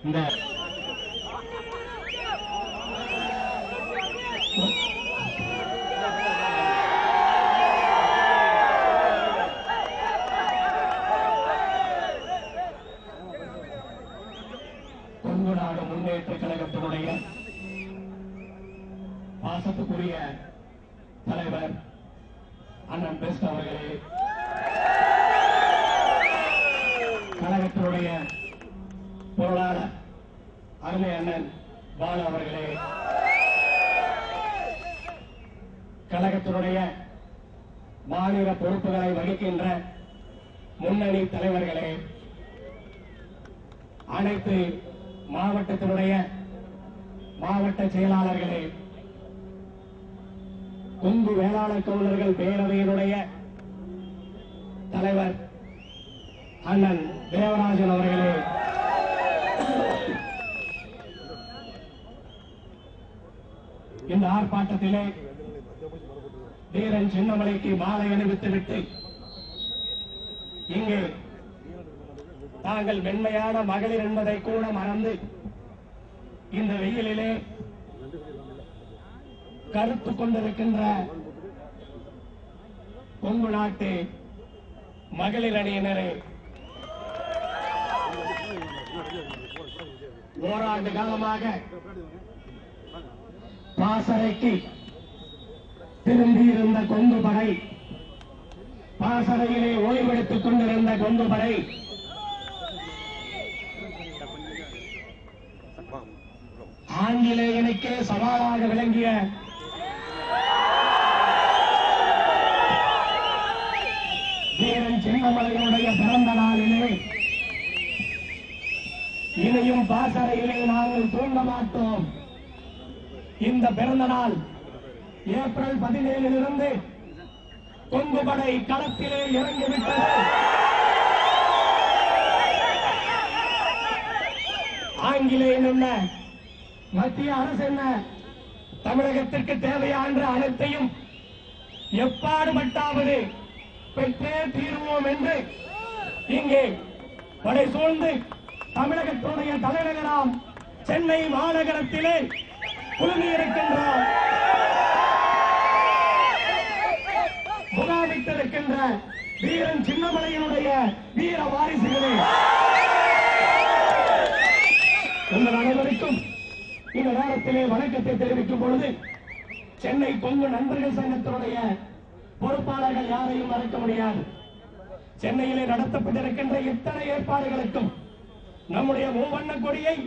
இந்த கொங்கு நாடு முன்னேற்ற கழகத்தினுடைய பாசத்துக்குரிய தலைவர் அண்ணன் பெஸ்ட் அவர்களே, கழகத்தினுடைய பொருளாளர் அருமை அண்ணன் பாலு அவர்களே, கழகத்தினுடைய மாநில பொறுப்புகளை வகிக்கின்ற முன்னணி தலைவர்களே, அனைத்து மாவட்டத்தினுடைய மாவட்ட செயலாளர்களே, கொங்கு வேளாளர் கவுண்டர்கள் பேரவையினுடைய தலைவர் அண்ணன் தேவராஜன் அவர்களே, இந்த ஆர்ப்பாட்டத்திலே வீரன் சின்னமலைக்கு மாலை அணிவித்துவிட்டு இங்கே தாங்கள் மென்மையான மகளிர் என்பதை கூட மறந்து இந்த வெயிலிலே கருத்து கொண்டிருக்கின்ற கொங்கு நாட்டு மகளிர் அணியினரே, ஓராண்டு காலமாக பாசறைக்கு திரும்பியிருந்த கொங்கு படை, பாசறையிலே ஓய்வெடுத்துக் கொண்டிருந்த கொங்கு படை ஆங்கிலேயனுக்கே சவாலாக விளங்கிய வீரன் சின்னமலையினுடைய பிறந்த நாளிலே இனியும் பாசறையிலே நாங்கள் தூங்க மாட்டோம். இந்த பிறந்த நாள் ஏப்ரல் 17 கொங்கு படை களத்திலே இறங்கிவிட்டது. ஆங்கிலேயன் என்ன, மத்திய அரசு என்ன, தமிழகத்திற்கு தேவையான அனைத்தையும் எப்பாடுபட்டாவது பெற்றே தீர்வோம் என்று இங்கே படை சூழ்ந்து தமிழகத்துடைய தலைநகராம் சென்னை மாநகரத்திலே குழுமியிருக்கின்ற முகாமிட்டிருக்கின்ற வீரன் சின்னமலையினுடைய வீர வாரிசுகளே, உங்கள் அனைவருக்கும் இந்த நேரத்திலே வணக்கத்தை தெரிவிக்கும் பொழுது சென்னை கொங்கு நண்பர்கள் சங்கத்தினுடைய பொறுப்பாளர்கள் யாரையும் மறக்க முடியாது. சென்னையிலே நடத்தப்பட்டிருக்கின்ற இத்தனை ஏற்பாடுகளுக்கும் நம்முடைய மூவண்ண கொடியை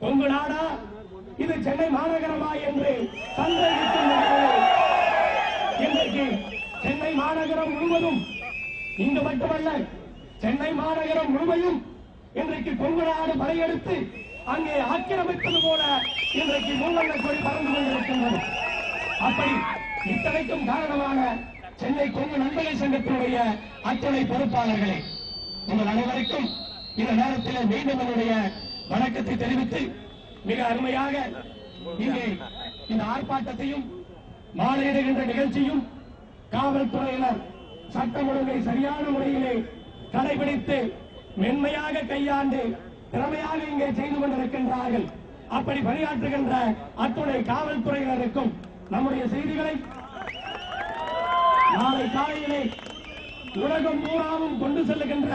கொங்கு நாடா இது சென்னை மாநகரமா என்று சந்தேகிக்கும் இன்றைக்கு சென்னை மாநகரம் முழுவதும், இங்கு மட்டுமல்ல சென்னை மாநகரம் முழுவதும் இன்றைக்கு கொங்கு நாடு படையெடுத்து அங்கே ஆக்கிரமிப்பது போல இன்றைக்கு மூவண்ண கொடி பறந்து கொண்டிருக்கின்றது. அப்படி இத்தனைக்கும் காரணமான சென்னை கொங்கு நண்பர்கள் சங்கத்தினுடைய அத்தனை பொறுப்பாளர்களே, உங்கள் அனைவருக்கும் இந்த நேரத்தில் மீண்டும் என்னுடைய வணக்கத்தை தெரிவித்து மிக அருமையாக இங்கே இந்த ஆர்ப்பாட்டத்தையும் மாலையிடுகின்ற நிகழ்ச்சியும் காவல்துறையினர் சட்டம் ஒழுங்கை சரியான முறையிலே கடைபிடித்து மென்மையாக கையாண்டு திறமையாக இங்கே செய்து கொண்டிருக்கின்றார்கள். அப்படி பணியாற்றுகின்ற அத்துணை காவல்துறையினருக்கும் நம்முடைய செய்திகளை நாளை காலையிலே உலகம் பூராவும் கொண்டு செல்லுகின்ற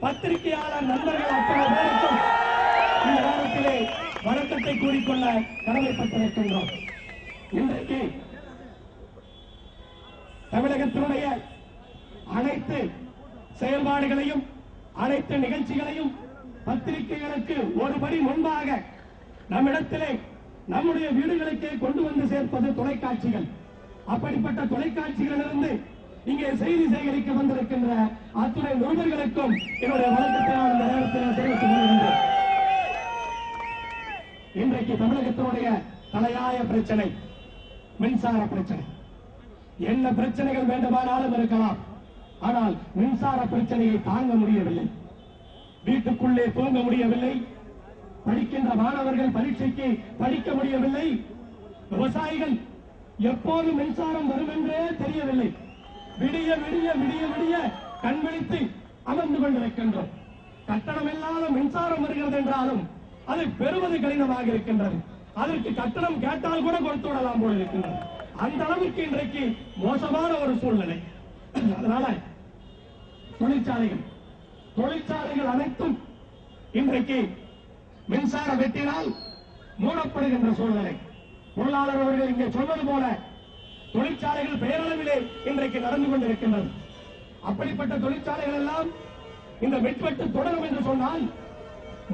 பத்திரிகையாளர் நண்பர்கள் அத்தனை பேருக்கும் இந்த நேரத்திலே வணக்கத்தை கூறிக்கொள்ள கடமைப்பட்டிருக்கின்றோம். இன்றைக்கு தமிழகத்தினுடைய அனைத்து செயல்பாடுகளையும் அனைத்து நிகழ்ச்சிகளையும் பத்திரிகைகளுக்கு ஒருபடி முன்பாக நம்மிடத்திலே நம்முடைய வீடுகளுக்கே கொண்டு வந்து சேர்ப்பது தொலைக்காட்சிகள். அப்படிப்பட்ட தொலைக்காட்சிகளிலிருந்து இங்கே செய்தி சேகரிக்க வந்திருக்கின்ற அத்துணை நிருபர்களுக்கும் என்னுடைய வணக்கத்தை நான் இந்த நேரத்தில் தெரிவித்துக் கொள்கின்றேன். இன்றைக்கு தமிழகத்தினுடைய தலையாய பிரச்சனை மின்சார பிரச்சனை. என்ன பிரச்சனைகள் வேண்டுமானாலும் இருக்கலாம், ஆனால் மின்சார பிரச்சனையை தாங்க முடியவில்லை. வீட்டுக்குள்ளே தூங்க முடியவில்லை. படிக்கின்ற மாணவர்கள் பரீட்சைக்கு படிக்க முடியவில்லை. விவசாயிகள் எப்போது மின்சாரம் வரும் என்றே தெரியவில்லை. விடிய விடிய விடிய விடிய கண் விழித்து அமர்ந்து கொண்டிருக்கின்றோம். கட்டணம் இல்லாத மின்சாரம் வழங்கப்படுகிறது என்றாலும் அதை பெறுவது கடினமாக இருக்கின்றது. அதற்கு கட்டணம் கேட்டால் கூட கொடுத்து விடலாம் போல இருக்கின்றது. அந்த அளவுக்கு இன்றைக்கு மோசமான ஒரு சூழ்நிலை. அதனால தொழிற்சாலைகள் அனைத்தும் இன்றைக்கு மின்சார வெட்டினால் மூடப்படுகின்ற சூழ்நிலை. பொருளாளர் அவர்கள் இங்கே சொன்னது போல தொழிற்சாலைகள் பெயரளவிலே இன்றைக்கு நடந்து கொண்டிருக்கின்றது. அப்படிப்பட்ட தொழிற்சாலைகள் எல்லாம் இந்த மின்வெட்டு தொடரும் என்று சொன்னால்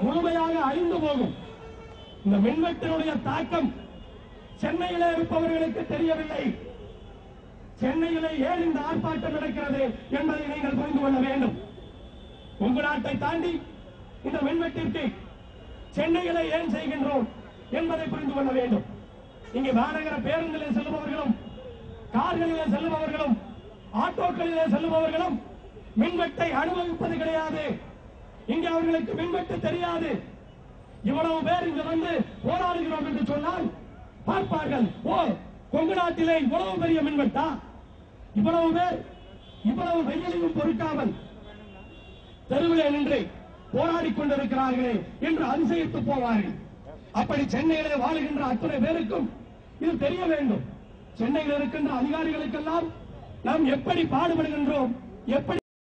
முழுமையாக அழிந்து போகும். இந்த மின்வெட்டினுடைய தாக்கம் சென்னையிலே இருப்பவர்களுக்கு தெரியவில்லை. சென்னையிலே ஏன் இந்த ஆர்ப்பாட்டம் நடக்கிறது என்பதை நீங்கள் புரிந்து கொள்ள வேண்டும். உங்கள் நாட்டை தாண்டி இந்த மின்வெட்டிற்கு சென்னையிலே ஏன் செய்கின்றோம் என்பதை புரிந்து கொள்ள வேண்டும். இங்கே மாநகர பேருந்திலே செல்லுபவர்களும் கார்களிலே செல்லுபவர்களும் ஆட்டோக்களிலே செல்லுபவர்களும் மின்வெட்டை அனுபவிப்பது கிடையாது. இங்கே அவர்களுக்கு மின்வெட்டு தெரியாது. இவ்வளவு பேர் இங்கு வந்து போராடுகிறோம் என்று சொன்னால் பார்ப்பார்கள், ஓ கொங்கு நாட்டிலே இவ்வளவு பெரிய மின்வெட்டா, இவ்வளவு பேர் இவ்வளவு வெயிலையும் பொறுக்காமல் தெருவிலே நின்று போராடிக் கொண்டிருக்கிறார்களே என்று அதிசயித்து போவார்கள். அப்படி சென்னையிலே வாழுகின்ற அத்தனை பேருக்கும் இது தெரிய வேண்டும். சென்னையில் இருக்கின்ற அதிகாரிகளுக்கெல்லாம் நாம் எப்படி பாடுபடுகின்றோம், எப்படி